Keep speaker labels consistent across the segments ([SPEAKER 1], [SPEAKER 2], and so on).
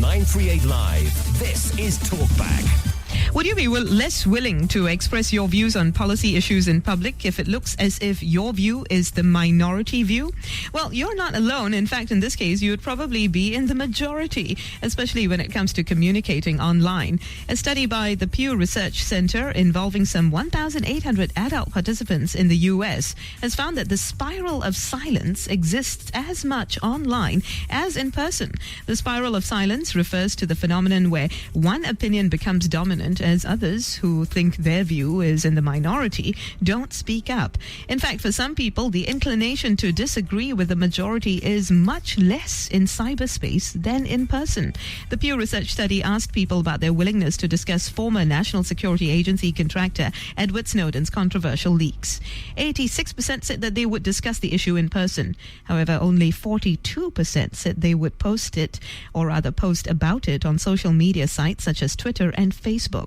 [SPEAKER 1] 938 Live. This is Talback.
[SPEAKER 2] Would you be less willing to express your views on policy issues in public if it looks as if your view is the minority view? Well, you're not alone. In fact, in this case, you would probably be in the majority, especially when it comes to communicating online. A study by the Pew Research Center involving some 1,800 adult participants in the U.S. has found that the spiral of silence exists as much online as in person. The spiral of silence refers to the phenomenon where one opinion becomes dominant as others who think their view is in the minority don't speak up. In fact, for some people, the inclination to disagree with the majority is much less in cyberspace than in person. The Pew Research study asked people about their willingness to discuss former National Security Agency contractor Edward Snowden's controversial leaks. 86% said that they would discuss the issue in person. However, only 42% said they would post it, or rather post about it, on social media sites such as Twitter and Facebook.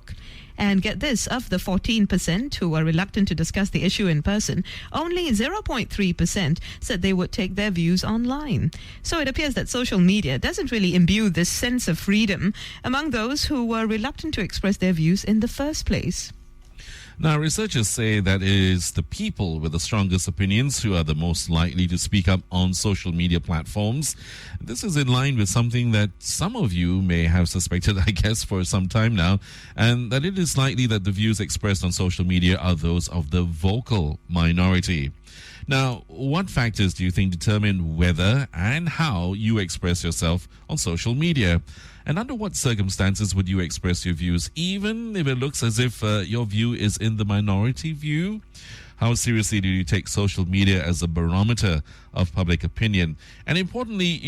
[SPEAKER 2] And get this, of the 14% who were reluctant to discuss the issue in person, only 0.3% said they would take their views online. So it appears that social media doesn't really imbue this sense of freedom among those who were reluctant to express their views in the first place.
[SPEAKER 3] Now, researchers say that it is the people with the strongest opinions who are the most likely to speak up on social media platforms. This is in line with something that some of you may have suspected, I guess, for some time now, and that it is likely that the views expressed on social media are those of the vocal minority. Now, what factors do you think determine whether and how you express yourself on social media? And under what circumstances would you express your views, even if it looks as if your view is in the minority view? How seriously do you take social media as a barometer of public opinion? And importantly,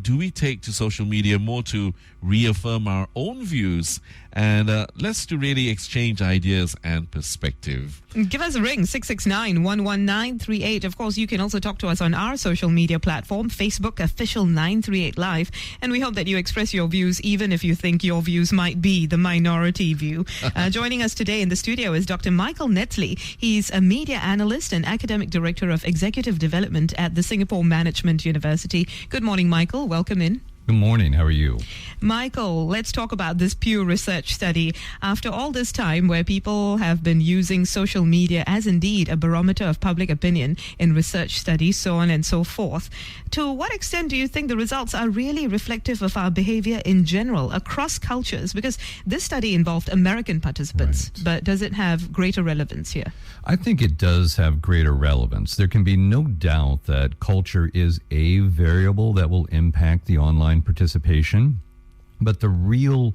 [SPEAKER 3] do we take to social media more to reaffirm our own views and less to really exchange ideas and perspective?
[SPEAKER 2] Give us a ring, 669-11938. Of course, you can also talk to us on our social media platform, Facebook, official 938 Live. And we hope that you express your views, even if you think your views might be the minority view. Joining us today in the studio is Dr. Michael Netley. He's a media analyst and academic director of executive development at the Singapore Management University. Good morning, Michael. Welcome in.
[SPEAKER 4] Good morning. How are you?
[SPEAKER 2] Michael, let's talk about this Pew Research study. After all this time where people have been using social media as indeed a barometer of public opinion in research studies, so on and so forth, to what extent do you think the results are really reflective of our behavior in general across cultures? Because this study involved American participants,
[SPEAKER 4] Right.
[SPEAKER 2] but does it have greater relevance here?
[SPEAKER 4] I think it does have greater relevance. There can be no doubt that culture is a variable that will impact the online participation. But the real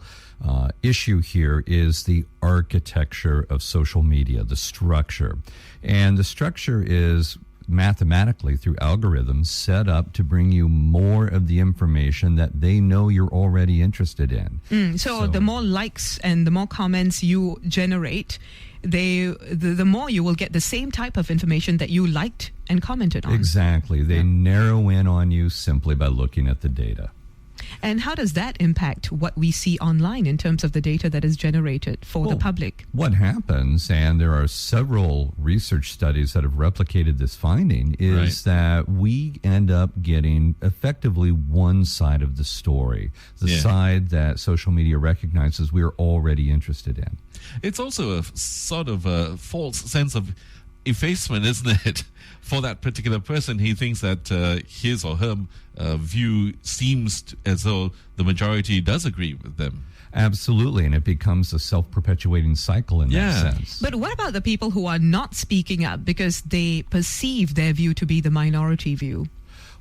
[SPEAKER 4] issue here is the architecture of social media, the structure. And the structure is mathematically, through algorithms, set up to bring you more of the information that they know you're already interested in.
[SPEAKER 2] So the more likes and the more comments you generate, the more you will get the same type of information that you liked and commented on.
[SPEAKER 4] Exactly. They narrow in on you simply by looking at the data.
[SPEAKER 2] And how does that impact what we see online in terms of the data that is generated for the public?
[SPEAKER 4] What happens, and there are several research studies that have replicated this finding, is that we end up getting effectively one side of the story, the side that social media recognizes we're already interested in.
[SPEAKER 3] It's also a sort of a false sense of effacement, isn't it? For that particular person, he thinks that his or her view seems as though the majority does agree with them.
[SPEAKER 4] Absolutely, and it becomes a self-perpetuating cycle in that sense.
[SPEAKER 2] But what about the people who are not speaking up because they perceive their view to be the minority view?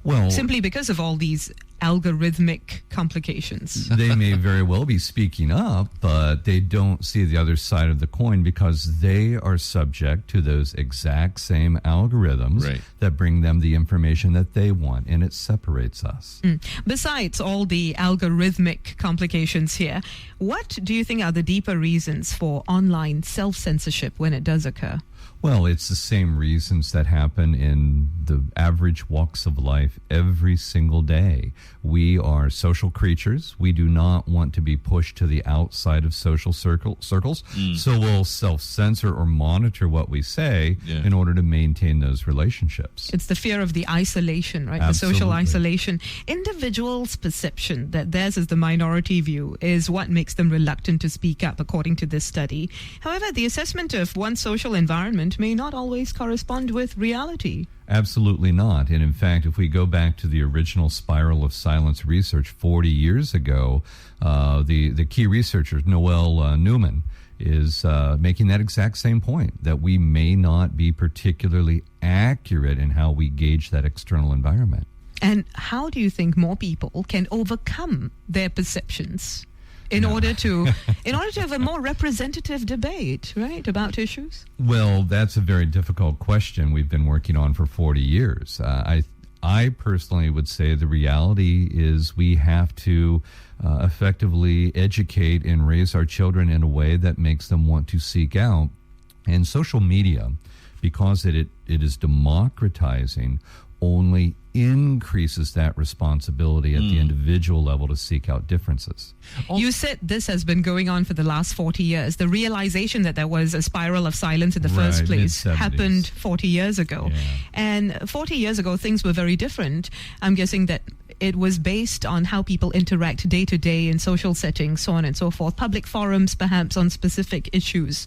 [SPEAKER 4] Well,
[SPEAKER 2] simply because of all these algorithmic complications.
[SPEAKER 4] They may very well be speaking up, but they don't see the other side of the coin because they are subject to those exact same algorithms that bring them the information that they want, and it separates us.
[SPEAKER 2] Besides all the algorithmic complications here, what do you think are the deeper reasons for online self-censorship when it does occur?
[SPEAKER 4] Well, it's the same reasons that happen in the average walks of life every single day. We are social creatures. We do not want to be pushed to the outside of social circles. So we'll self-censor or monitor what we say in order to maintain those relationships.
[SPEAKER 2] It's the fear of the isolation, right?
[SPEAKER 4] Absolutely.
[SPEAKER 2] The social isolation. Individuals' perception that theirs is the minority view is what makes them reluctant to speak up, according to this study. However, the assessment of one's social environment may not always correspond with reality.
[SPEAKER 4] Absolutely not. And in fact, if we go back to the original Spiral of Silence research 40 years ago, the key researcher, Noel Newman, is making that exact same point, that we may not be particularly accurate in how we gauge that external environment.
[SPEAKER 2] And how do you think more people can overcome their perceptions in order to have a more representative debate, right, about issues?
[SPEAKER 4] Well, that's a very difficult question we've been working on for 40 years. I personally would say the reality is we have to effectively educate and raise our children in a way that makes them want to seek out. And social media, because it is democratizing, only increases that responsibility at the individual level to seek out differences.
[SPEAKER 2] You said this has been going on for the last 40 years. The realization that there was a spiral of silence in the first place
[SPEAKER 4] mid-70s.
[SPEAKER 2] happened 40 years ago.
[SPEAKER 4] Yeah.
[SPEAKER 2] And 40 years ago, things were very different. I'm guessing that it was based on how people interact day to day in social settings, so on and so forth. Public forums, perhaps, on specific issues.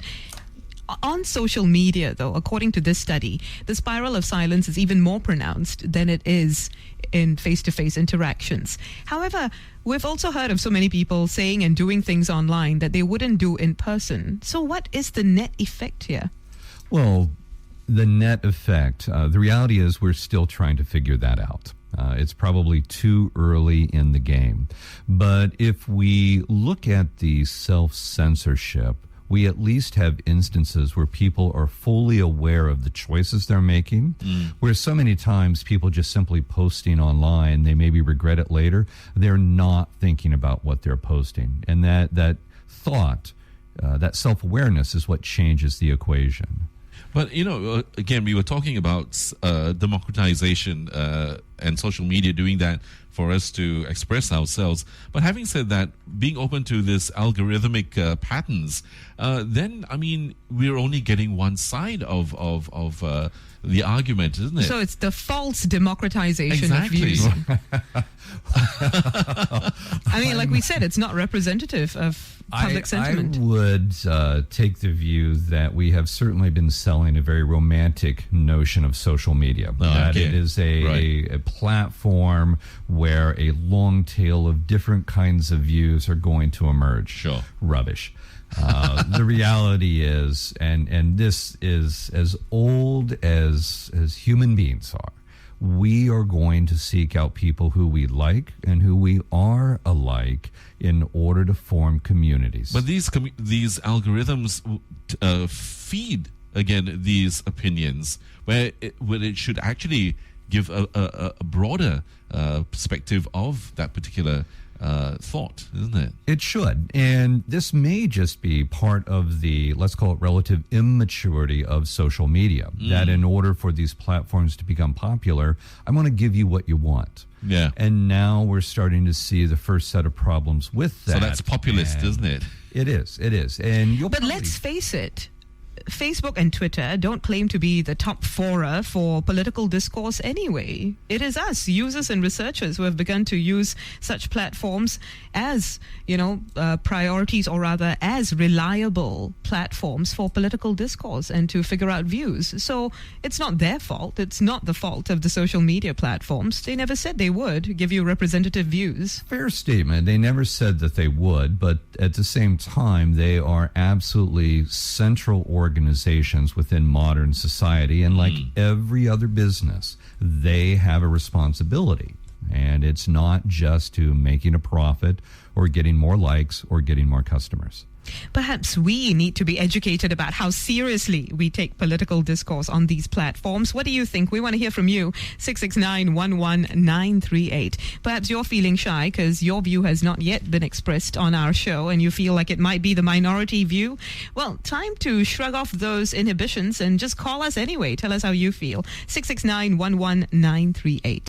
[SPEAKER 2] On social media, though, according to this study, the spiral of silence is even more pronounced than it is in face-to-face interactions. However, we've also heard of so many people saying and doing things online that they wouldn't do in person. So what is the net effect here?
[SPEAKER 4] Well, the net effect, the reality is we're still trying to figure that out. It's probably too early in the game. But if we look at the self-censorship, we at least have instances where people are fully aware of the choices they're making, where so many times people just simply posting online, they maybe regret it later, they're not thinking about what they're posting. And that thought, that self-awareness is what changes the equation.
[SPEAKER 3] But, again, we were talking about democratization and social media doing that for us to express ourselves. But having said that, being open to this algorithmic patterns, then, we're only getting one side of the argument, isn't it?
[SPEAKER 2] So it's the false democratization
[SPEAKER 3] Exactly.
[SPEAKER 2] of views. Like we said, it's not representative of public sentiment.
[SPEAKER 4] I would take the view that we have certainly been selling a very romantic notion of social media. That it is a platform where a long tail of different kinds of views are going to emerge.
[SPEAKER 3] Sure.
[SPEAKER 4] Rubbish. The reality is, and this is as old as human beings are, we are going to seek out people who we like and who we are alike in order to form communities.
[SPEAKER 3] But these algorithms feed, again, these opinions where it should actually give a broader perspective of that particular thought, isn't it?
[SPEAKER 4] It should. And this may just be part of the, let's call it, relative immaturity of social media. That in order for these platforms to become popular, I want to give you what you want.
[SPEAKER 3] Yeah.
[SPEAKER 4] And now we're starting to see the first set of problems with that.
[SPEAKER 3] So that's populist, isn't it?
[SPEAKER 4] It is. And
[SPEAKER 2] But let's face it, Facebook and Twitter don't claim to be the top fora for political discourse anyway. It is us, users and researchers, who have begun to use such platforms as, priorities, or rather as reliable platforms for political discourse and to figure out views. So it's not their fault. It's not the fault of the social media platforms. They never said they would give you representative views.
[SPEAKER 4] Fair statement. They never said that they would, but at the same time, they are absolutely central organizations within modern society, and like every other business, they have a responsibility. And it's not just to making a profit or getting more likes or getting more customers.
[SPEAKER 2] Perhaps we need to be educated about how seriously we take political discourse on these platforms. What do you think? We want to hear from you. 669-11938. Perhaps you're feeling shy because your view has not yet been expressed on our show and you feel like it might be the minority view. Well, time to shrug off those inhibitions and just call us anyway. Tell us how you feel. 669-11938.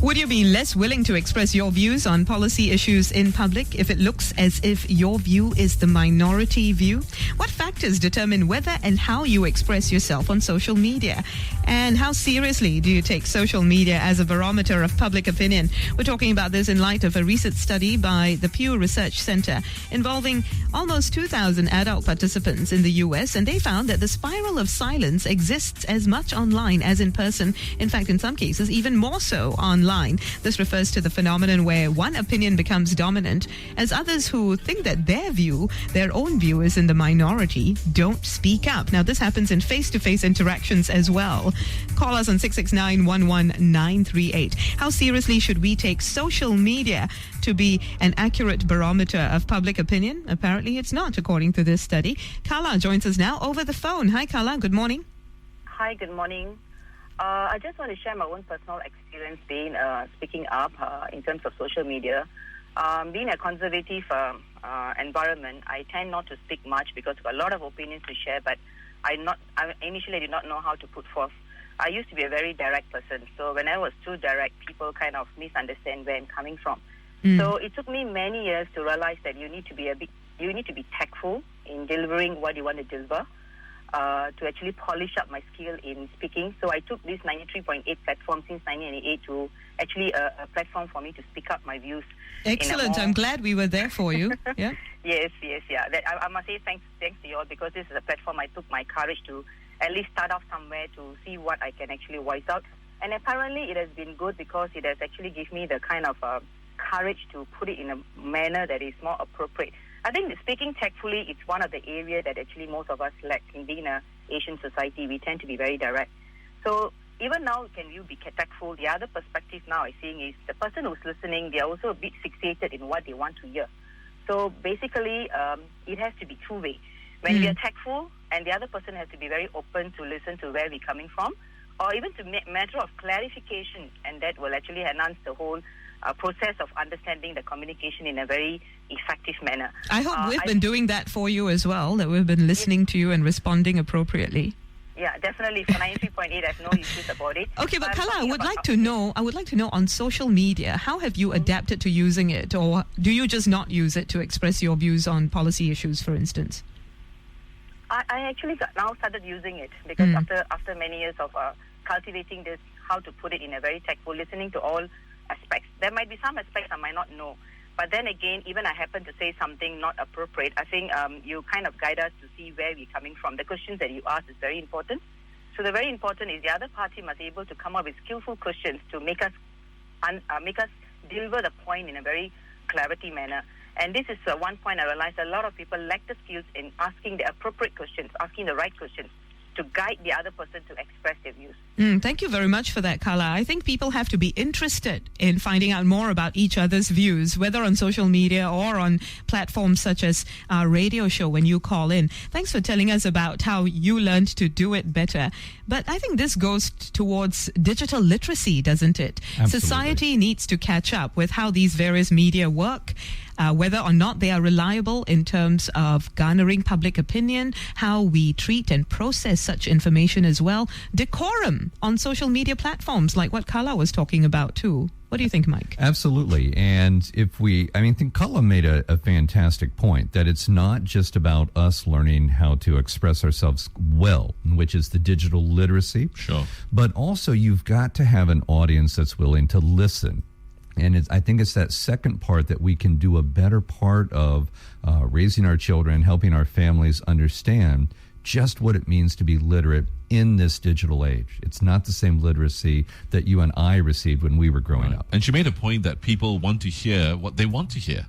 [SPEAKER 2] Would you be less willing to express your views on policy issues in public if it looks as if your view is the minority view? What factors determine whether and how you express yourself on social media? And how seriously do you take social media as a barometer of public opinion? We're talking about this in light of a recent study by the Pew Research Center involving almost 2,000 adult participants in the US, and they found that the spiral of silence exists as much online as in person. In fact, in some cases, even more so online. This refers to the phenomenon where one opinion becomes dominant as others who think that their own view is in the minority, don't speak up. Now, this happens in face-to-face interactions as well. Call us on 669-11938. How seriously should we take social media to be an accurate barometer of public opinion? Apparently, it's not, according to this study. Kala joins us now over the phone. Hi, Kala. Good morning.
[SPEAKER 5] Hi, good morning. I just want to share my own personal experience being speaking up in terms of social media. Being a conservative environment, I tend not to speak much because I've got a lot of opinions to share, but I initially did not know how to put forth. I used to be a very direct person, so when I was too direct, people kind of misunderstand where I'm coming from. So it took me many years to realize that you need to be tactful in delivering what you want to deliver. To actually polish up my skill in speaking. So I took this 93.8 platform since 1998 to actually a platform for me to speak up my views.
[SPEAKER 2] Excellent. I'm glad we were there for you. Yeah.
[SPEAKER 5] Yes. I must say thanks to you all, because this is a platform I took my courage to at least start off somewhere to see what I can actually voice out. And apparently it has been good because it has actually given me the kind of courage to put it in a manner that is more appropriate. I think speaking tactfully, it's one of the areas that actually most of us lack in being an Asian society. We tend to be very direct. So even now, can you be tactful? The other perspective now I'm seeing is the person who's listening, they're also a bit fixated in what they want to hear. So basically, it has to be two-way. When we are tactful, and the other person has to be very open to listen to where we're coming from, or even to matter of clarification, and that will actually enhance the whole process of understanding the communication in a very effective manner.
[SPEAKER 2] I hope we've been doing that for you as well, that we've been listening to you and responding appropriately.
[SPEAKER 5] Yeah, definitely. For 93.8, I have no issues about it.
[SPEAKER 2] Okay, but Kala, I would like to know on social media, how have you adapted to using it, or do you just not use it to express your views on policy issues, for instance?
[SPEAKER 5] I actually now started using it because after many years of cultivating this, how to put it in a very tactful, listening to all aspects. There might be some aspects I might not know, but then again, even I happen to say something not appropriate, I think you kind of guide us to see where we're coming from. The questions that you ask is very important. So the very important is the other party must be able to come up with skillful questions to make us deliver the point in a very clarity manner. And this is one point I realized a lot of people lack the skills in asking the appropriate questions, asking the right questions to guide the other person to express their views.
[SPEAKER 2] Thank you very much for that, Kala. I think people have to be interested in finding out more about each other's views, whether on social media or on platforms such as our radio show when you call in. Thanks for telling us about how you learned to do it better. But I think this goes towards digital literacy, doesn't it?
[SPEAKER 4] Absolutely.
[SPEAKER 2] Society needs to catch up with how these various media work, whether or not they are reliable in terms of garnering public opinion, how we treat and process such information as well, decorum on social media platforms like what Kala was talking about too. What do you think, Mike?
[SPEAKER 4] Absolutely. And I think Kala made a fantastic point that it's not just about us learning how to express ourselves well, which is the digital literacy.
[SPEAKER 3] Sure.
[SPEAKER 4] But also you've got to have an audience that's willing to listen. And I think it's that second part that we can do a better part of raising our children, helping our families understand just what it means to be literate in this digital age. It's not the same literacy that you and I received when we were growing up.
[SPEAKER 3] And she made a point that people want to hear what they want to hear.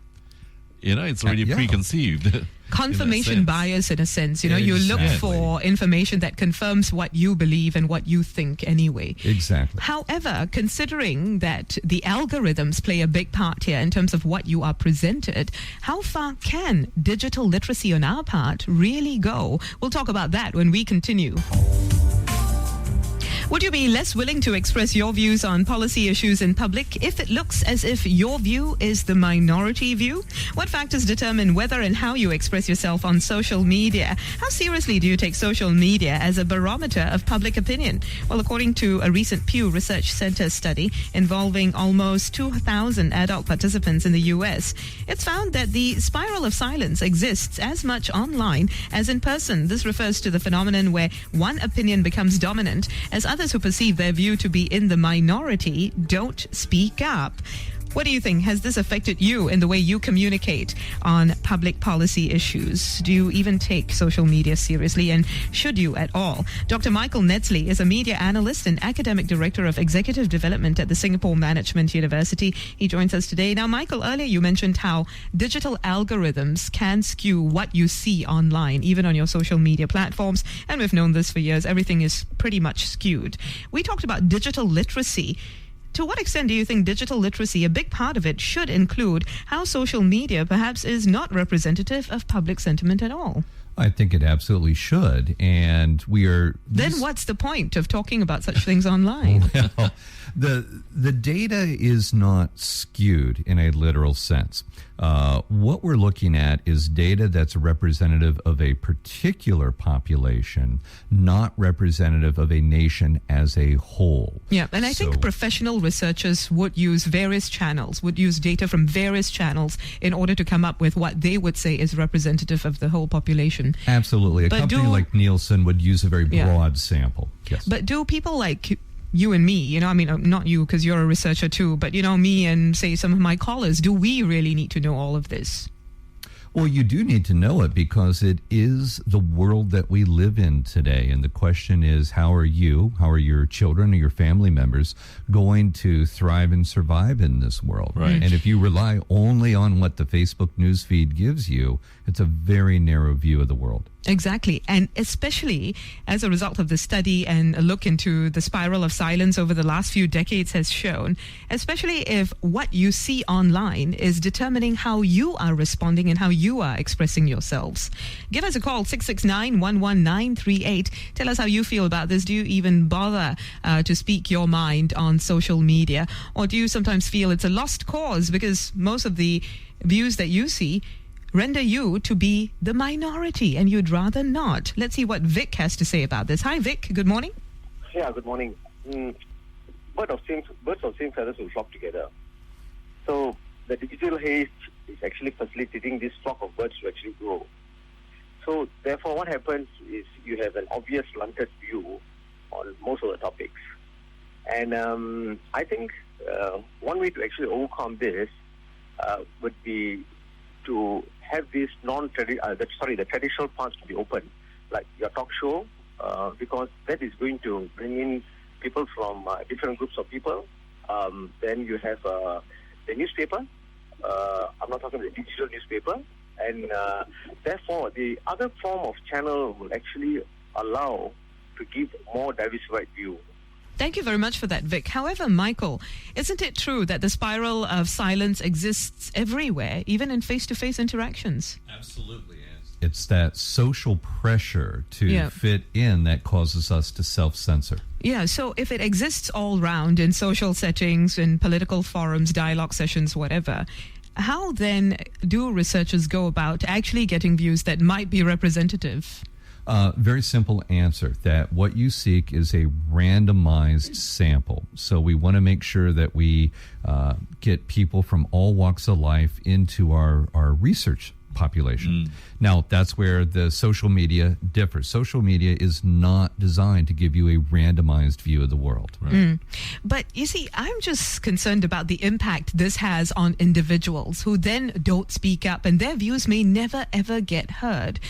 [SPEAKER 3] It's already
[SPEAKER 4] Yeah.
[SPEAKER 3] preconceived.
[SPEAKER 2] Confirmation
[SPEAKER 3] sense.
[SPEAKER 2] bias, in a sense. You look
[SPEAKER 3] Exactly.
[SPEAKER 2] for information that confirms what you believe and what you think anyway.
[SPEAKER 4] Exactly.
[SPEAKER 2] However, considering that the algorithms play a big part here in terms of what you are presented, how far can digital literacy on our part really go? We'll talk about that when we continue. Would you be less willing to express your views on policy issues in public if it looks as if your view is the minority view? What factors determine whether and how you express yourself on social media? How seriously do you take social media as a barometer of public opinion? Well, according to a recent Pew Research Center study involving almost 2,000 adult participants in the US, it's found that the spiral of silence exists as much online as in person. This refers to the phenomenon where one opinion becomes dominant as others who perceive their view to be in the minority don't speak up. What do you think? Has this affected you in the way you communicate on public policy issues? Do you even take social media seriously, and should you at all? Dr. Michael Netsley is a media analyst and academic director of executive development at the Singapore Management University. He joins us today. Now, Michael, earlier you mentioned how digital algorithms can skew what you see online, even on your social media platforms. And we've known this for years. Everything is pretty much skewed. We talked about digital literacy. To what extent do you think digital literacy, a big part of it, should include how social media perhaps is not representative of public sentiment at all?
[SPEAKER 4] I think it absolutely should. And we are...
[SPEAKER 2] Then what's the point of talking about such things online?
[SPEAKER 4] Well, the data is not skewed in a literal sense. What we're looking at is data that's representative of a particular population, not representative of a nation as a whole.
[SPEAKER 2] Yeah, and I think professional researchers would use various channels, would use data from various channels in order to come up with what they would say is representative of the whole population.
[SPEAKER 4] Absolutely. A company like Nielsen would use a very broad sample. Yes.
[SPEAKER 2] But do people like you and me, not you because you're a researcher too, but me and say some of my callers, do we really need to know all of this?
[SPEAKER 4] Well, you do need to know it because it is the world that we live in today. And the question is, how are your children or your family members going to thrive and survive in this world?
[SPEAKER 3] Right.
[SPEAKER 4] And if you rely only on what the Facebook newsfeed gives you, it's a very narrow view of the world.
[SPEAKER 2] Exactly. And especially as a result of the study and a look into the spiral of silence over the last few decades has shown, especially if what you see online is determining how you are responding and how you are expressing yourselves. Give us a call, 669-11938. Tell us how you feel about this. Do you even bother to speak your mind on social media? Or do you sometimes feel it's a lost cause because most of the views that you see render you to be the minority and you'd rather not? Let's see what Vic has to say about this. Hi, Vic. Good morning.
[SPEAKER 6] Yeah, good morning. Birds of same feathers will flock together. So the digital haze is actually facilitating this flock of birds to actually grow. So therefore what happens is you have an obvious slanted view on most of the topics. And I think one way to actually overcome this would be to have this the traditional parts to be open, like your talk show, because that is going to bring in people from different groups of people. Then you have the newspaper. I'm not talking about the digital newspaper. And therefore, the other form of channel will actually allow to give more diversified view.
[SPEAKER 2] Thank you very much for that, Vic. However, Michael, isn't it true that the spiral of silence exists everywhere, even in face-to-face interactions?
[SPEAKER 4] Absolutely is. It's that social pressure to fit in that causes us to self-censor.
[SPEAKER 2] Yeah, so if it exists all round in social settings, in political forums, dialogue sessions, whatever, how then do researchers go about actually getting views that might be representative?
[SPEAKER 4] Very simple answer, that what you seek is a randomized sample. So we want to make sure that we get people from all walks of life into our research population. Now, that's where the social media differs. Social media is not designed to give you a randomized view of the world.
[SPEAKER 2] But you see, I'm just concerned about the impact this has on individuals who then don't speak up, and their views may never ever get heard,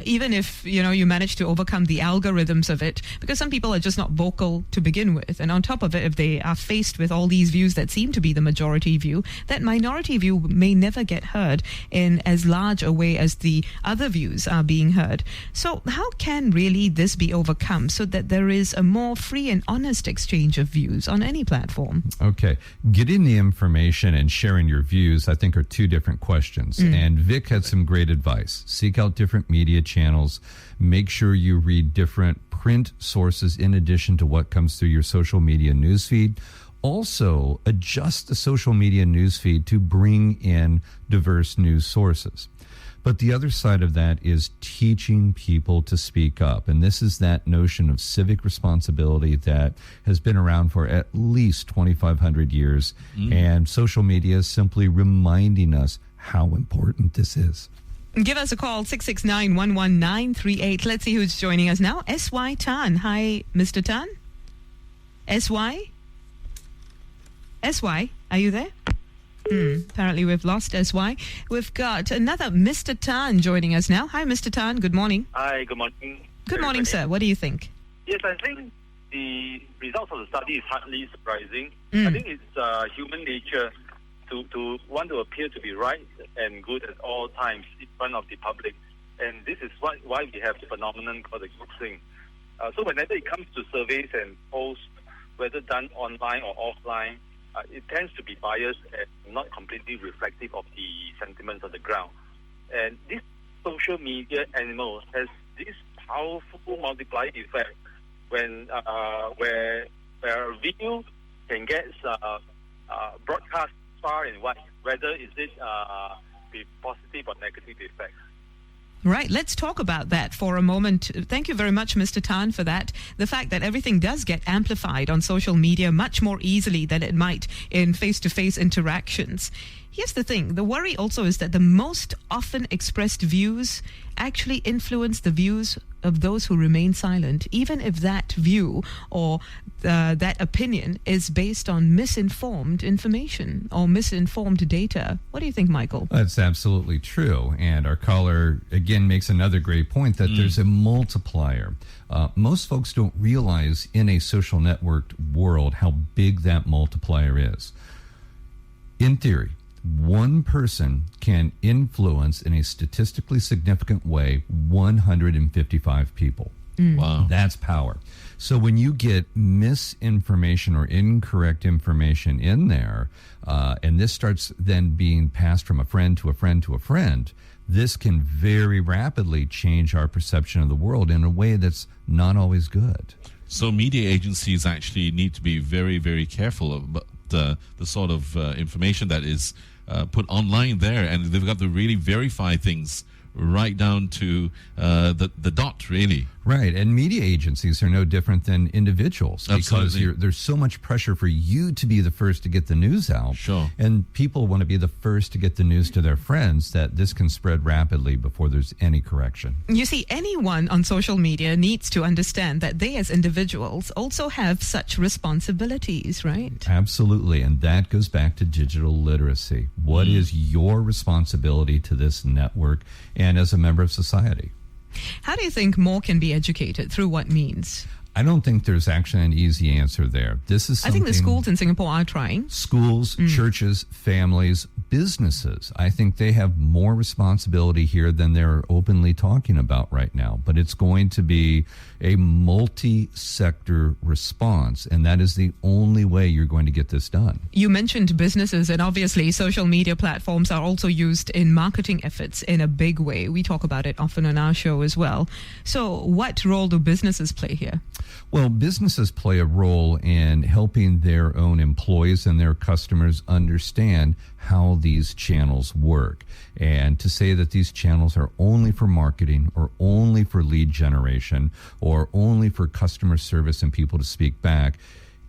[SPEAKER 2] even if you manage to overcome the algorithms of it, because some people are just not vocal to begin with. And on top of it, if they are faced with all these views that seem to be the majority view, that minority view may never get heard in as large a way as the other views are being heard. So how can really this be overcome so that there is a more free and honest exchange of views on any platform?
[SPEAKER 4] Okay. Getting the information and sharing your views, I think, are two different questions. And Vic had some great advice. Seek out different media channels. Make sure you read different print sources in addition to what comes through your social media newsfeed. Also, adjust the social media newsfeed to bring in diverse news sources. But the other side of that is teaching people to speak up. And this is that notion of civic responsibility that has been around for at least 2,500 years. And social media is simply reminding us how important this is.
[SPEAKER 2] Give us a call, 669-11938. Let's see who's joining us now. S.Y. Tan. Hi, Mr. Tan. S.Y.? S.Y., are you there? Apparently we've lost S.Y. We've got another Mr. Tan joining us now. Hi, Mr. Tan. Good morning.
[SPEAKER 7] Hi, good morning.
[SPEAKER 2] Good morning, sir. What do you think?
[SPEAKER 7] Yes, I think the results of the study is hardly surprising. I think it's human nature to want to appear to be right and good at all times in front of the public. And this is why we have the phenomenon called the groupthing. So whenever it comes to surveys and polls, whether done online or offline, it tends to be biased and not completely reflective of the sentiments on the ground. And this social media animal has this powerful multiplier effect when where a video can get broadcast far and wide, whether is it be positive or negative effects.
[SPEAKER 2] Right, let's talk about that for a moment. Thank you very much, Mr. Tan, for that. The fact that everything does get amplified on social media much more easily than it might in face-to-face interactions. Here's the thing. The worry also is that the most often expressed views actually influence the views of those who remain silent, even if that view or that opinion is based on misinformed information or misinformed data. What do you think, Michael?
[SPEAKER 4] That's absolutely true. And our caller, again, makes another great point that there's a multiplier. Most folks don't realize in a social networked world how big that multiplier is. In theory, one person can influence in a statistically significant way 155 people.
[SPEAKER 3] Wow.
[SPEAKER 4] That's power. So when you get misinformation or incorrect information in there, and this starts then being passed from a friend to a friend to a friend, this can very rapidly change our perception of the world in a way that's not always good.
[SPEAKER 3] So media agencies actually need to be very, very careful about the sort of information that is put online there, and they've got to really verify things right down to the dot, really.
[SPEAKER 4] Right, and media agencies are no different than individuals.
[SPEAKER 3] Absolutely.
[SPEAKER 4] Because there's so much pressure for you to be the first to get the news out.
[SPEAKER 3] Sure.
[SPEAKER 4] And people want to be the first to get the news to their friends that this can spread rapidly before there's any correction.
[SPEAKER 2] You see, anyone on social media needs to understand that they as individuals also have such responsibilities, right?
[SPEAKER 4] Absolutely, and that goes back to digital literacy. What is your responsibility to this network and as a member of society?
[SPEAKER 2] How do you think more can be educated? Through what means?
[SPEAKER 4] I don't think there's actually an easy answer there. This is something...
[SPEAKER 2] I think the schools in Singapore are trying.
[SPEAKER 4] Schools, churches, families, businesses. I think they have more responsibility here than they're openly talking about right now. But it's going to be a multi-sector response, and that is the only way you're going to get this done.
[SPEAKER 2] You mentioned businesses, and obviously social media platforms are also used in marketing efforts in a big way. We talk about it often on our show as well. So what role do businesses play here?
[SPEAKER 4] Well, businesses play a role in helping their own employees and their customers understand how these channels work. And to say that these channels are only for marketing or only for lead generation or only for customer service and people to speak back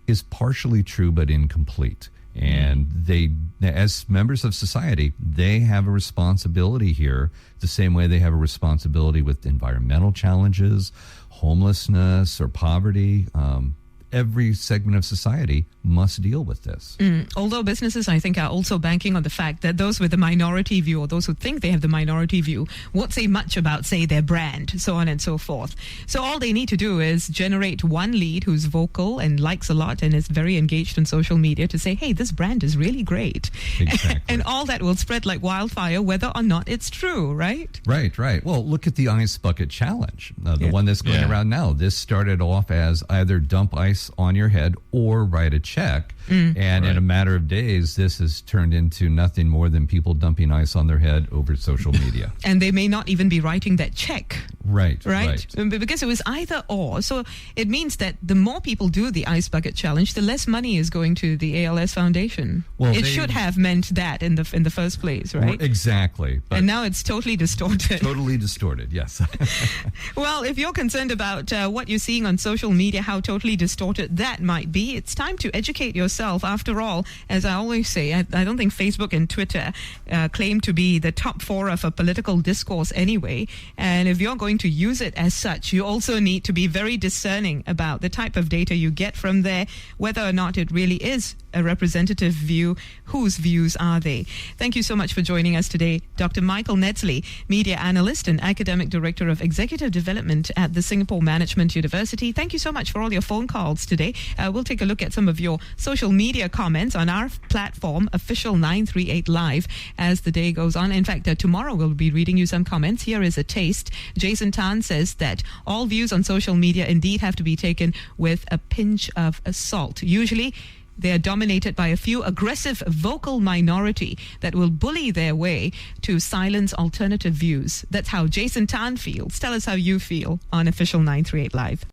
[SPEAKER 4] is partially true but incomplete. And they, as members of society, they have a responsibility here the same way they have a responsibility with environmental challenges, homelessness, or poverty. Every segment of society must deal with this.
[SPEAKER 2] Although businesses, I think, are also banking on the fact that those with the minority view, or those who think they have the minority view, won't say much about, say, their brand, so on and so forth. So all they need to do is generate one lead who's vocal and likes a lot and is very engaged on social media to say, hey, this brand is really great.
[SPEAKER 4] Exactly.
[SPEAKER 2] And all that will spread like wildfire, whether or not it's true, right?
[SPEAKER 4] Right. Well, look at the Ice Bucket Challenge, the one that's going
[SPEAKER 3] Yeah.
[SPEAKER 4] around now. This started off as either dump ice on your head or write a check. And in a matter of days, this has turned into nothing more than people dumping ice on their head over social media.
[SPEAKER 2] And they may not even be writing that check.
[SPEAKER 4] Right.
[SPEAKER 2] Because it was either or. So it means that the more people do the Ice Bucket Challenge, the less money is going to the ALS Foundation.
[SPEAKER 4] Well,
[SPEAKER 2] it should have meant that in the first place, right?
[SPEAKER 4] Well, exactly. But
[SPEAKER 2] And now it's totally distorted.
[SPEAKER 4] totally distorted, yes.
[SPEAKER 2] Well, if you're concerned about what you're seeing on social media, how totally distorted that might be, it's time to educate yourself. After all, as I always say, I don't think Facebook and Twitter claim to be the top fora of a political discourse anyway. And if you're going to use it as such, you also need to be very discerning about the type of data you get from there, whether or not it really is a representative view. Whose views are they? Thank you so much for joining us today, Dr. Michael Netsley, media analyst and academic director of executive development at the Singapore Management University. Thank you so much for all your phone calls today. We'll take a look at some of your social media comments on our platform, Official 938 Live, as the day goes on. In fact, tomorrow we'll be reading you some comments. Here is a taste. Jason Tan says that all views on social media indeed have to be taken with a pinch of salt. Usually, they are dominated by a few aggressive vocal minority that will bully their way to silence alternative views. That's how Jason Tan feels. Tell us how you feel on Official 938 Live.